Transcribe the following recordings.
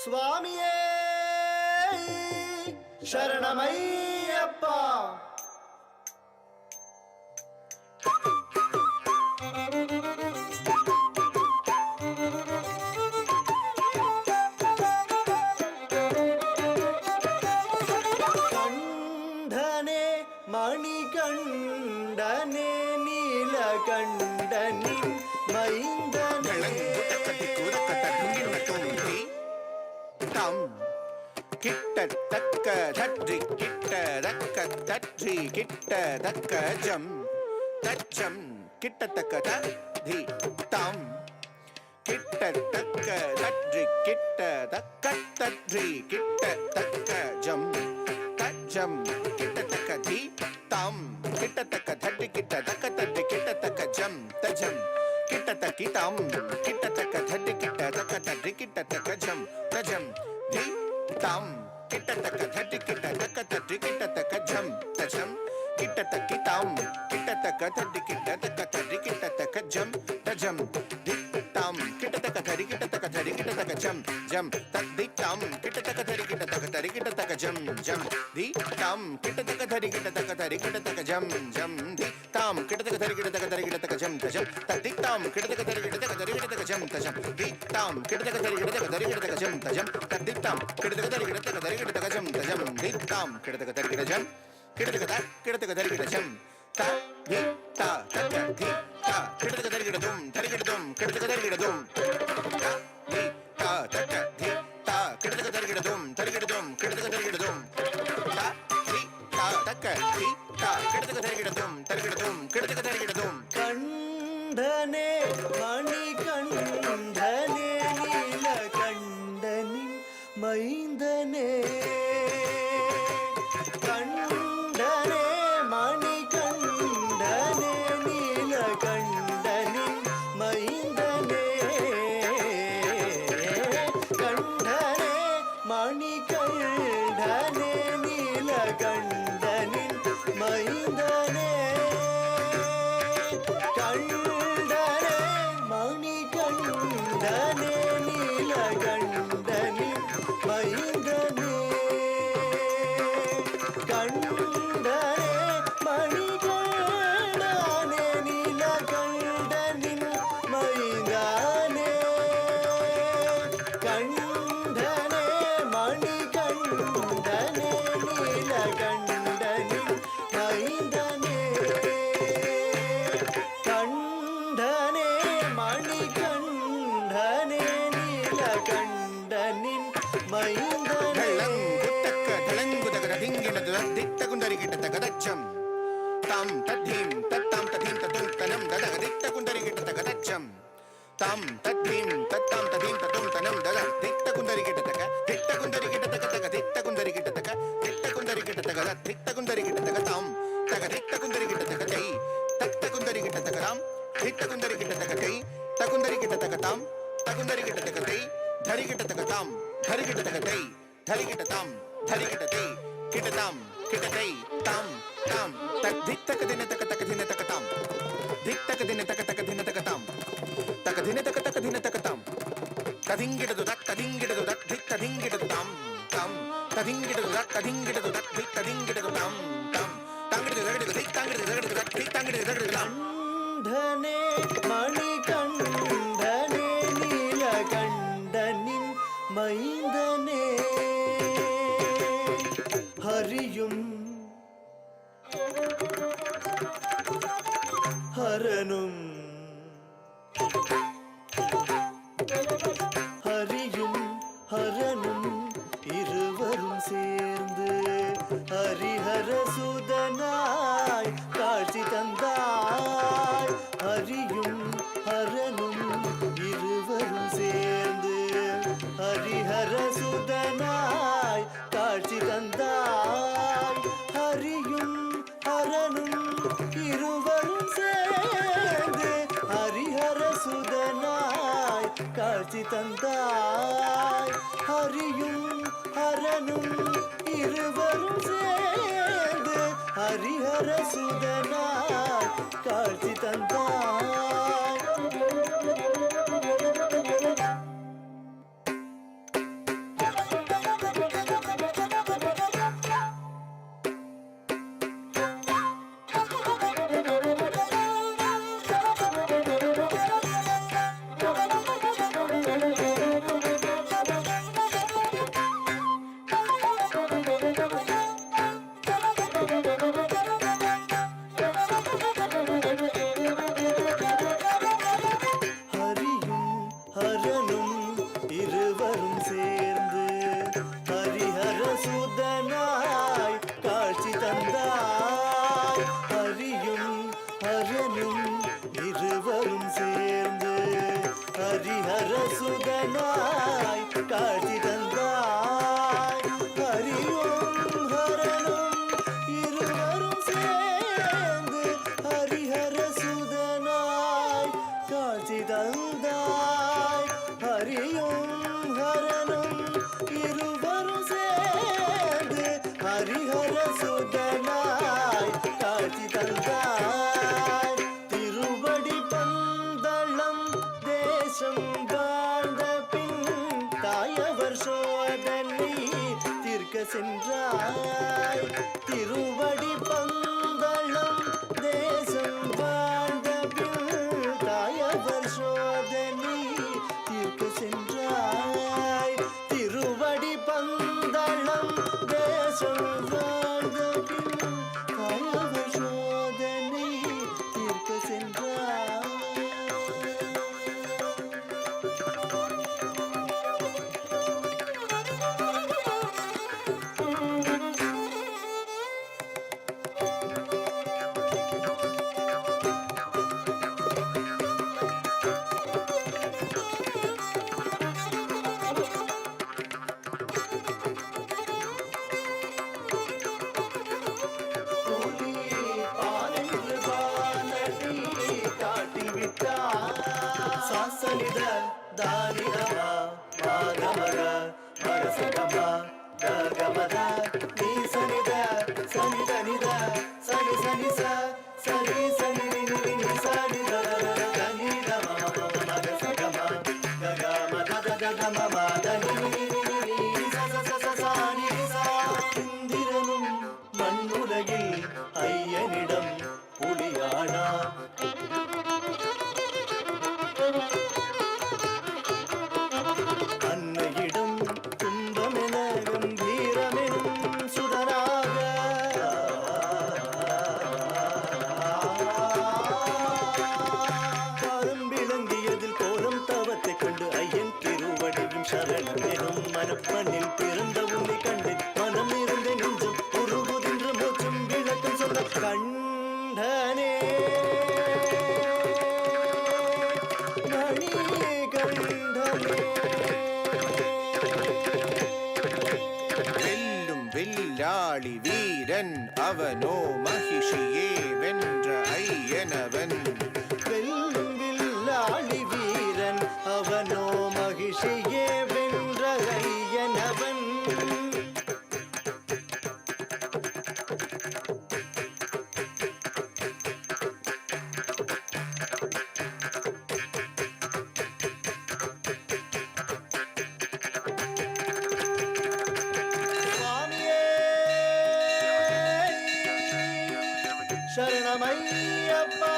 சுவாமியே சரணமையப்பா. கண்டனே மணிகண்டனே நீலகண்டனின் மைந்தனே கிட்டத்தக்க தற்றி கிட்டதக்க தற்றி கிட்டதக்க ஜம் தச்சம் கிட்டத்தக்க ததி தாம் கிட்டத்தக்க தற்றி கிட்டதக்க தற்றி கிட்டத்தக்க ஜம் தச்சம் கிட்டத்தக்க தி தாம் கிட்டத்தக்க தற்றி கிட்டதக்க தற்றி கிட்டத்தக்க ஜம் தஜம் கிட்டத்தக்கி தாம் கிட்டத்தக்க தற்றி கிட்டதக்க தற்றி கிட்டத்தக்க ஜம் தஜம் தி தாம் கிட்டத்தக்க தட்டி கிட்டத்தக்க தட்டி கிட்டத்தக்க ஜம் தஜம் கிட்டத்தக்கி தாம் கிட்டத்தக்க தட்டி கிட்டத்தக்க தட்டி கிட்டத்தக்க ஜம் தஜம் தி தாம் கிட்டத்தக்க தரி கிட்டத்தக்க தரி கிட்டத்தக்க ஜம் ஜம் தத்தி தாம் கிட்டத்தக்க தரி கிட்டத்தக்க தரி கிட்டத்தக்க ஜம் ஜம் தி தாம் கிட்டத்தக்க தரி கிட்டத்தக்க தரி கிட்டத்தக்க ஜம் ஜம் தி தாம் கிட்டத்தக்க தரி கிட்டத்தக்க தரி கிட்டத்தக்க ஜம் தஜம் தத்தி தாம் கிட்டத்தக்க தரி கிட்டத்தக்க தரி கிட்டத்தக்க ஜம் தஜம் தி தாம் கிட்டத்தக்க தரி கிட்டத்தக்க தரி கிட்டத்தக்க ஜம் தஜம் தத்தி தாம் கிட்டத்தக்க தரி கிட்டத்தக்க தரி கிட்டத்தக்க ஜம் தஜம் தி தாம் கிட்டத்தக்க தரி கிட்ட ஜம் கிட்டத்தக்க தரி கிட்ட ஜம் த தி தா தக்க தி தா கிட்டத்தக்க தரி கிட்ட தும் தரி கிட்ட தும் கிட்டத்தக்க தரி கிட்ட தும் த தி தா தக்க தி தா கிட்டத்தக்க தரி கிட்ட தும் தரி கிட்ட தும் கிட்டத்தக்க தரி கிட்ட தும் த தி தா தக்க தி தா கிட்டத்தக்க தரி கிட்ட தும் தரி கிட்ட தும் கிட்டத்தக்க தரி கிட்ட தும் கண்டனே மணிகண்டனே நீலகண்டனின் மைந்தனே கண்டனே மணிகண்டனே நீலகண்டனின் மைந்தனே கண்டனே மணிகண்டனே நீலகண்டனின் மைந்தனே கண்டனே மணிகண்டனே நீலகண்டனின் மைந்தனே கண்டனே மணிகண்டனே நீலகண்டனின் மைந்தனே கண்டனே மணிகண்டனே நீலகண்டனின் மைந்தனே கண்டனே மணிகண்டனே நீலகண்டனின் மைந்தனே திட்டகுந்தரி கிட்டத்தக்க தச்சம் தாம் தத்தீம் தத்தாம் ததீம் ததும் தனம் ததக திட்டகுந்தரி கிட்டத்தக்க தச்சம் தாம் தத்தீம் தத்தாம் ததீம் ததும் தனம் தத திட்டகுந்தரி கிட்டத்தக்க திட்டகுந்தரி கிட்டத்தக்க தக திட்டகுந்தரி கிட்டத்தக்க திட்டகுந்தரி கிட்டத்தக்க திட்டகுந்தரி கிட்டத்தக்க தாம் தக திட்டகுந்தரி கிட்டத்தக்க தை தட்டகுந்தரி கிட்டத்தக்க தாம் திட்டகுந்தரி கிட்டத்தக்க தை தகுந்தரி கிட்டத்தக்க தாம் தகுந்தரி கிட்டத்தக்க தை தரி கிட்டத்தக்க தாம் தரி கிட்டத்தக்க தை தரி கிட்ட தாம் தரி கிட்ட தை கிட்ட தாம் கிட்ட தை தாம் தாம் திட்டக தின தக்க தக்க தின தக்க தாம் திட்டக தின தக்க தக்க தின தக்க தாம் தக்க தின தக்க தக்க தின தக்க தாம் ததிங்கிடது தக் ததிங்கிடது தக் திக் ததிங்கிடது தாம் தாம் ததிங்கிடது தக் ததிங்கிடது தக் திக் ததிங்கிடது தாம் தாம் தாங்கிடது தகடது திக் தாங்கிடது தகடது தக் திக் தாங்கிடது தகடது தாம் கண்டனே மணிகண்டனே நீலகண்டனின் மைந்தனே ஹரியும் ஹரனும் ஹரியும் ஹரனும் இருவரும் சேர்ந்து ஹரிஹர சுதனாய் காட்சி தந்தாய். ஹரியும் ஹரனும் இருவரும் சேர்ந்து ஹரிஹர சுதனாய் காட்சி தந்தாய். ஹரியும் ஹரனும் இருவரும் சேர்ந்து ஹரிஹர சுதனாய் காட்சி தந்தாய். ஹரியும் ஹரனும் இருவரும் சேர்ந்து ஹரிஹர சுதனாய் காட்சி தந்தாய். இருவரும் சேர்ந்து ஹரிஹர சுதனாய் காட்சி தந்தாய். ஹரியும் ஹரனும் இருவரும் சேர்ந்து ஹரிஹர சுதனாய் காட்சி தந்தாய். ஹரியும் ஹரனும் இருவரும் சேர்ந்து ஹரிஹர சுதனாய் காட்சி தந்தாய். ஹரியும் ஹரனும் இருவரும் சேர்ந்து ஹரிஹர சுதனாய் காட்சி தந்தாய். திருவடி பந்தளம் தேசம் வாழ்ந்த பின் தாயவர் சோதனை தீர்க்க சென்றாய். திருவடி பந்தளம் தேசம் வாழ்ந்த பின் தாயவர் சோதனை தீர்க்க சென்றாய். திருவடி பந்தளம் தேசம் வாழ்ந்த பின் தாயவர் சோதனை தீர்க்க சென்றாய். சாசனித தானிதமா மாகமக மரசகமா ககமத நீசனித சனிதனித சனி சனிச சனி சனி நினி சனித கனிதமா மரசகமா ககமத ககம தனி சசசசசானி சா. இந்திரனும் மண்ணுலகில் ஐயனிடம் புலியானா. அன்னையிடம் துன்பமென கம்பீரமெனும் சுடராக காலம் விளங்கியதில் கோலம் தவத்தை கண்டு ஐயன் திருவடியும் சரணம் எனும் மனப்பண்ணில் பிறந்த உன்னை கண்டு மனம் இருந்த நெஞ்சும் உருகுகின்ற மூச்சும் விளக்கம் சொன்ன கண்டனே வெல்லும் வில்லாளி வீரன் அவனோ மகிஷியே வென்ற ஐயனவன். வெல்லும் வில்லாளி வீரன் அவனோ மகிஷியே வென்ற ஐயனவன். சரணமையப்பா.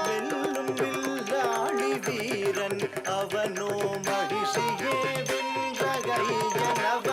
வெல்லும் வில்லாளி வீரன் அவனோ மகிஷியே வென்ற ஐயனவன்.